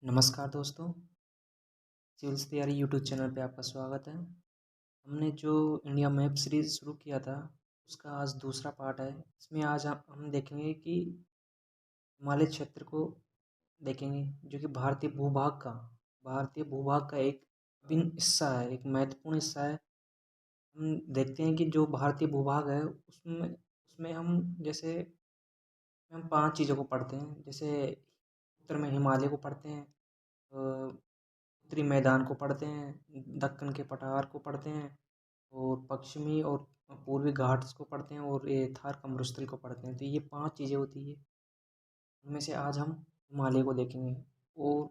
नमस्कार दोस्तों, सिविल्स तैयारी यूट्यूब चैनल पे आपका स्वागत है। हमने जो इंडिया मैप सीरीज़ शुरू किया था, उसका आज दूसरा पार्ट है। इसमें आज हम देखेंगे कि हिमालय क्षेत्र को देखेंगे, जो कि भारतीय भूभाग का एक अभिन्न हिस्सा है, एक महत्वपूर्ण हिस्सा है। हम देखते हैं कि जो भारतीय भूभाग है, उसमें उसमें हम 5 चीज़ों को पढ़ते हैं। जैसे उत्तर में हिमालय को पढ़ते हैं, उत्तरी मैदान को पढ़ते हैं, दक्कन के पठार को पढ़ते हैं और पश्चिमी और पूर्वी घाट्स को पढ़ते हैं और ये थार कमरुस्थल को पढ़ते हैं। तो ये 5 चीज़ें होती है, उनमें से आज हम हिमालय को देखेंगे। और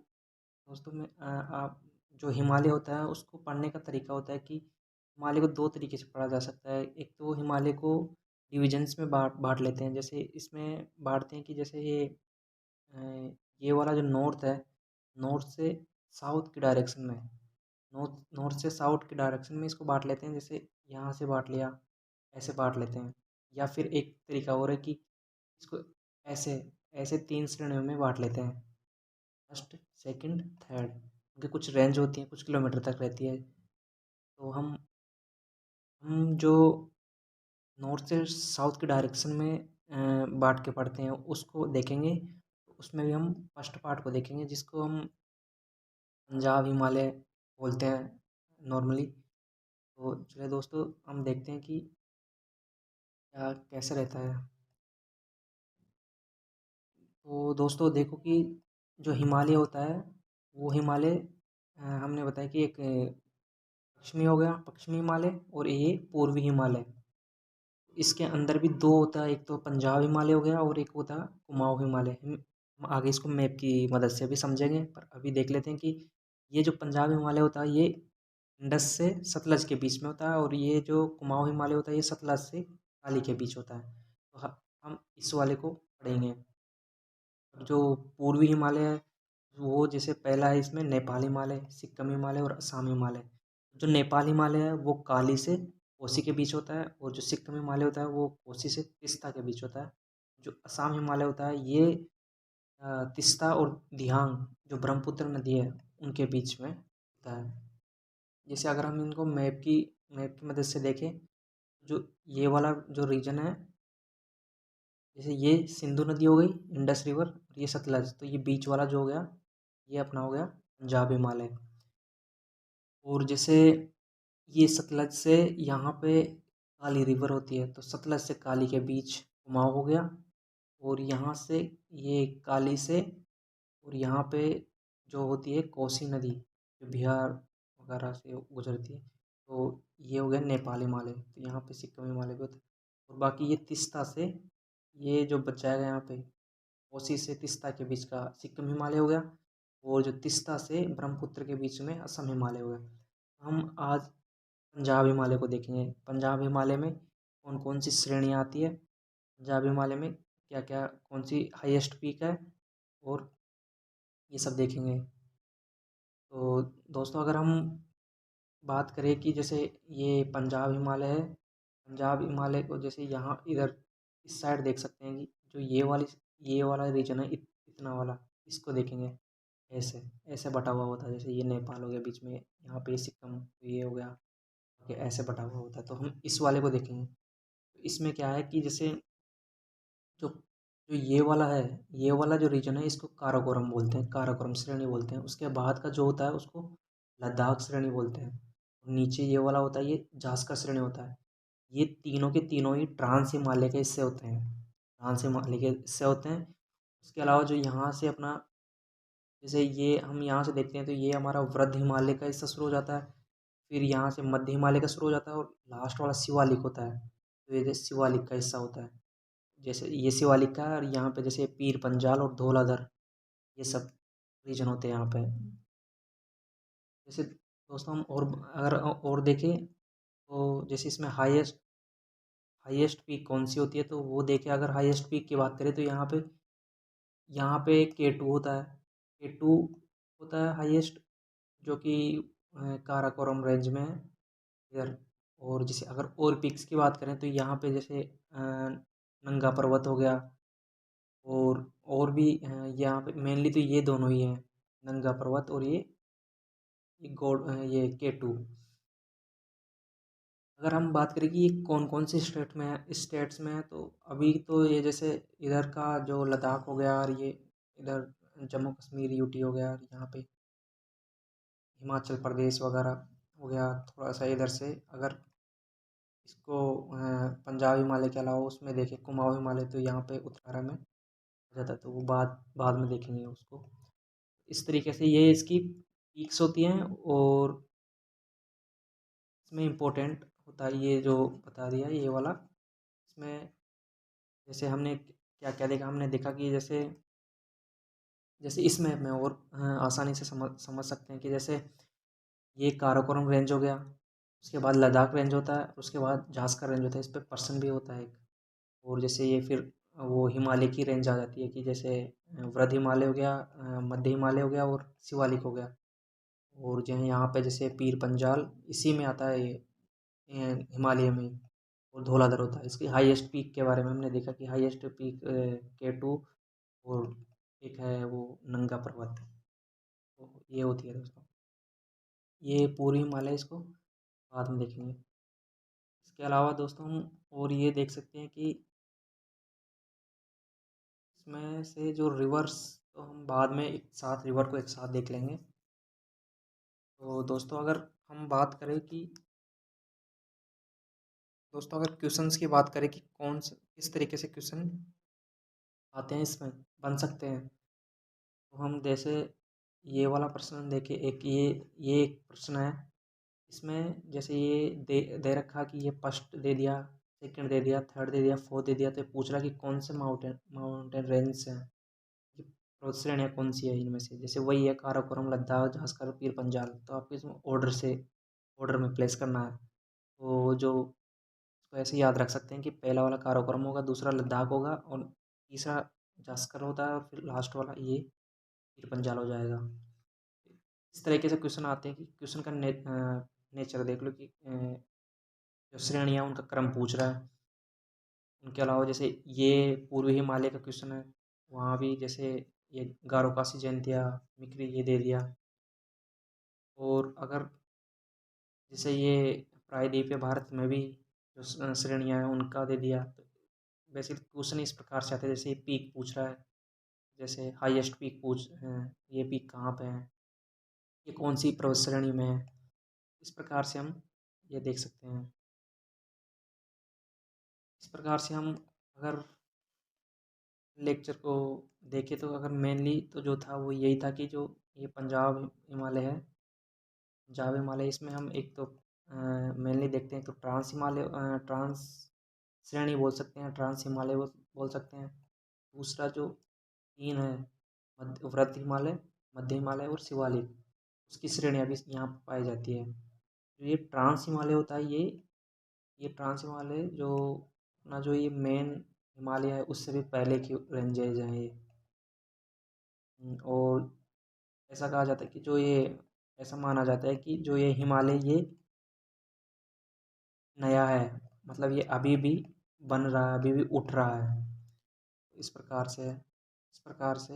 दोस्तों में आप जो हिमालय होता है उसको पढ़ने का तरीका होता है कि हिमालय को 2 तरीके से पढ़ा जा सकता है। एक तो हिमालय को डिविजन्स में बाँट बाँट लेते हैं। जैसे इसमें बाँटते हैं कि जैसे अ, ये वाला जो नॉर्थ है, नॉर्थ से साउथ की डायरेक्शन में, नॉर्थ नॉर्थ से साउथ की डायरेक्शन में इसको बाँट लेते हैं। जैसे यहाँ से बाँट लिया, ऐसे बाँट लेते हैं। या फिर एक तरीका और है कि इसको ऐसे ऐसे 3 श्रेणियों में बाँट लेते हैं, फर्स्ट, सेकंड, थर्ड। उनकी कुछ रेंज होती है, कुछ किलोमीटर तक रहती है। तो हम जो नॉर्थ से साउथ की डायरेक्शन में बाँट के पढ़ते हैं, उसको देखेंगे। उसमें भी हम फर्स्ट पार्ट को देखेंगे, जिसको हम पंजाब हिमालय बोलते हैं नॉर्मली। तो चलिए दोस्तों, हम देखते हैं कि क्या कैसे रहता है। तो दोस्तों देखो कि जो हिमालय होता है, वो हिमालय हमने बताया कि एक पश्चिमी हो गया, पश्चिमी हिमालय, और ये पूर्वी हिमालय। इसके अंदर भी दो होता है, एक तो पंजाब हिमालय हो गया और एक होता है कुमाऊँ हिमालय। हम आगे इसको मैप की मदद से भी समझेंगे, पर अभी देख लेते हैं कि ये जो पंजाब हिमालय होता है, ये इंडस से सतलज के बीच में होता है, और ये जो कुमाऊँ हिमालय होता है, ये सतलज से काली के बीच होता है। तो हम इस वाले को पढ़ेंगे। और जो पूर्वी हिमालय है, वो जैसे पहला है इसमें नेपाल हिमालय, सिक्किम हिमालय और असम हिमालय। जो नेपाल हिमालय है वो काली से कोसी के बीच होता है, और जो सिक्किम हिमालय होता है वो कोसी से तीस्ता के बीच होता है। जो असम हिमालय होता है, ये तीस्ता और दिहांग, जो ब्रह्मपुत्र नदी है, उनके बीच में होता है। जैसे अगर हम इनको मैप की मदद से देखें, जो ये वाला जो रीजन है, जैसे ये सिंधु नदी हो गई, इंडस रिवर, और ये सतलज, तो ये बीच वाला जो हो गया, ये अपना हो गया पंजाब हिमालय। और जैसे ये सतलज से यहाँ पे काली रिवर होती है, तो सतलज से काली के बीच कुमाऊँ हो गया। और यहाँ से ये काली से, और यहाँ पे जो होती है कोसी नदी, जो बिहार वगैरह से गुजरती है, तो ये हो गया नेपाल हिमालय। तो यहाँ पे सिक्किम हिमालय भी होता है। और बाकी ये तीस्ता से, ये जो बचाएगा यहाँ पे, कोसी से तीस्ता के बीच का सिक्किम हिमालय हो गया, और जो तीस्ता से ब्रह्मपुत्र के बीच में असम हिमालय हो गया। हम आज पंजाब हिमालय को देखेंगे। पंजाब हिमालय में कौन कौन सी श्रेणियाँ आती है, पंजाब हिमालय में क्या क्या, कौन सी हाईएस्ट पीक है, और ये सब देखेंगे। तो दोस्तों अगर हम बात करें कि जैसे ये पंजाब हिमालय है, पंजाब हिमालय को जैसे यहाँ इधर इस साइड देख सकते हैं कि जो ये वाला रीजन है, इतना वाला, इसको देखेंगे। ऐसे ऐसे बटा हुआ होता है, जैसे ये नेपाल हो गया बीच में, यहाँ पे सिक्किम, तो ये हो गया, कि ऐसे बटा हुआ होता है। तो हम इस वाले को देखेंगे। तो इसमें क्या है कि जैसे जो जो ये वाला है, ये वाला जो रीजन है, इसको काराकोरम बोलते हैं, काराकोरम श्रेणी बोलते हैं। उसके बाद का जो होता है उसको लद्दाख श्रेणी बोलते हैं। नीचे ये वाला होता है, ये जास्कर श्रेणी होता है। ये तीनों के तीनों ही ट्रांस हिमालय के हिस्से होते हैं, ट्रांस हिमालय के हिस्से होते हैं। उसके अलावा जो यहाँ से अपना, जैसे ये हम यहाँ से देखते हैं, तो ये हमारा वृद्ध हिमालय का हिस्सा शुरू हो जाता है। फिर यहाँ से मध्य हिमालय का शुरू हो जाता है, और लास्ट वाला शिवालिक होता है, तो ये शिवालिक का हिस्सा होता है। जैसे ये शिवालिक का है, और यहाँ पे जैसे पीर पंजाल और धौलाधर, ये सब रीजन होते हैं यहाँ पे। जैसे दोस्तों हम और अगर और देखें, तो जैसे इसमें हाईएस्ट हाईएस्ट पीक कौन सी होती है, तो वो देखें। अगर हाईएस्ट पीक की बात करें, तो यहाँ पे K2 होता है, K2 होता है हाईएस्ट, जो कि काराकोरम रेंज में है इधर। और जैसे अगर और पीक्स की बात करें, तो यहाँ पे जैसे नंगा पर्वत हो गया, और भी यहाँ पे मेनली तो ये दोनों ही हैं, नंगा पर्वत और ये K2। अगर हम बात करें कि ये कौन कौन सी स्टेट्स में है, तो अभी तो ये जैसे इधर का जो लद्दाख हो गया, और ये इधर जम्मू कश्मीर यूटी हो गया, और यहाँ पे हिमाचल प्रदेश वगैरह हो गया थोड़ा सा इधर से। अगर इसको पंजाब हिमालय के अलावा उसमें देखें कुमाऊँ हिमालय, तो यहाँ पे उत्तराखंड में हो जाता है, तो वो बाद बाद में देखेंगे उसको। इस तरीके से ये इसकी पीक्स होती हैं, और इसमें इम्पोर्टेंट होता है ये जो बता दिया ये वाला। इसमें जैसे हमने क्या क्या देखा, हमने देखा कि जैसे जैसे इस मैप में और आसानी से समझ सकते हैं कि जैसे ये काराकोरम रेंज हो गया, उसके बाद लद्दाख रेंज होता है, उसके बाद झांसकर रेंज होता है, इस पर पर्सन भी होता है एक। और जैसे ये फिर वो हिमालय की रेंज आ जाती है कि जैसे वृद्ध हिमालय हो गया, मध्य हिमालय हो गया, और शिवालिक हो गया। और जो है यहाँ पे जैसे पीर पंजाल इसी में आता है ये हिमालय में ही। और धौलाधर होता है। इसकी हाईएस्ट पीक के बारे में हमने देखा कि हाईएस्ट पीक K2, और एक है वो नंगा पर्वत। तो ये होती है दोस्तों, ये पूरी हिमालय, इसको बाद में देखेंगे। इसके अलावा दोस्तों हम और ये देख सकते हैं कि इसमें से जो रिवर्स, तो हम बाद में एक साथ रिवर को एक साथ देख लेंगे। तो दोस्तों अगर हम बात करें कि दोस्तों अगर क्वेश्चंस की बात करें कि कौन से किस तरीके से क्वेश्चन आते हैं, इसमें बन सकते हैं, तो हम जैसे ये वाला प्रश्न देखें, एक ये एक प्रश्न है। इसमें जैसे ये दे रखा कि ये फर्स्ट दे दिया, सेकंड दे दिया, थर्ड दे दिया, फोर्थ दे दिया, तो ये पूछ रहा कि कौन से माउंटेन रेंज हैं, ये पर्वत श्रेणियाँ कौन सी है इनमें से। जैसे वही है काराकोरम, लद्दाख, झांसकर, पीर पंजाल, तो आपको इसमें ऑर्डर में प्लेस करना है। तो जो उसको ऐसे याद रख सकते हैं कि पहला वाला काराकोरम होगा, दूसरा लद्दाख होगा, और तीसरा झांसकर होता है, और फिर लास्ट वाला ये पीर पंजाल हो जाएगा। इस तरीके से क्वेश्चन आते हैं कि क्वेश्चन का नेचर देख लो कि जो श्रेणियाँ उनका क्रम पूछ रहा है। उनके अलावा जैसे ये पूर्वी हिमालय का क्वेश्चन है, वहाँ भी जैसे ये गारो खासी जयंतिया मिक्री ये दे दिया। और अगर जैसे ये प्रायद्वीपीय भारत में भी जो श्रेणियाँ हैं उनका दे दिया, तो बेसिकली क्वेश्चन इस प्रकार से आते हैं। जैसे ये पीक पूछ रहा है, जैसे हाईएस्ट पीक ये पीक कहाँ पे है, ये कौन सी पर्वत श्रेणी में है, इस प्रकार से हम ये देख सकते हैं। इस प्रकार से हम अगर लेक्चर को देखें, तो अगर मेनली तो जो था वो यही था कि जो ये पंजाब हिमालय है, पंजाब हिमालय, इसमें हम एक तो मेनली देखते हैं, तो ट्रांस श्रेणी बोल सकते हैं, ट्रांस हिमालय बोल सकते हैं। दूसरा जो तीन है, वृत्त हिमालय, मध्य हिमालय और शिवालिक, उसकी श्रेणियाँ भी यहाँ पाई जाती है। जो ये ट्रांस हिमालय होता है, ये ट्रांस हिमालय जो अपना जो ये मेन हिमालय है उससे भी पहले की रेंजेज हैं ये। और ऐसा कहा जाता है कि जो ये ऐसा माना जाता है कि जो ये हिमालय ये नया है, मतलब ये अभी भी बन रहा है, अभी भी उठ रहा है। इस प्रकार से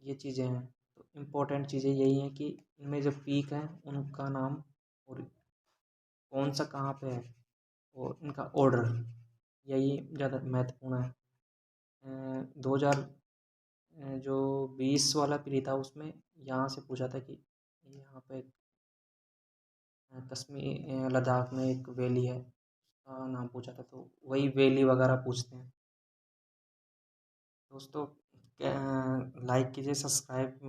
ये चीज़ें हैं। तो इम्पोर्टेंट चीज़ें यही हैं कि इनमें जो पीक हैं उनका नाम, और कौन सा कहाँ पे है, और इनका ऑर्डर, यही ज़्यादा महत्वपूर्ण है। 2000 जो 20 वाला पीढ़ी था उसमें यहाँ से पूछा था कि यहाँ पे कश्मीर लद्दाख में एक वैली है, उसका नाम पूछा था, तो वही वैली वगैरह पूछते हैं। दोस्तों लाइक कीजिए, सब्सक्राइब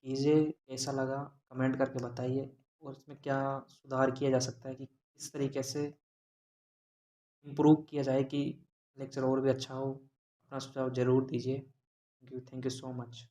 कीजिए, कैसा लगा कमेंट करके बताइए, और इसमें क्या सुधार किया जा सकता है कि किस तरीके से इम्प्रूव किया जाए कि लेक्चर और भी अच्छा हो। अपना सुझाव ज़रूर दीजिए। Thank you so much.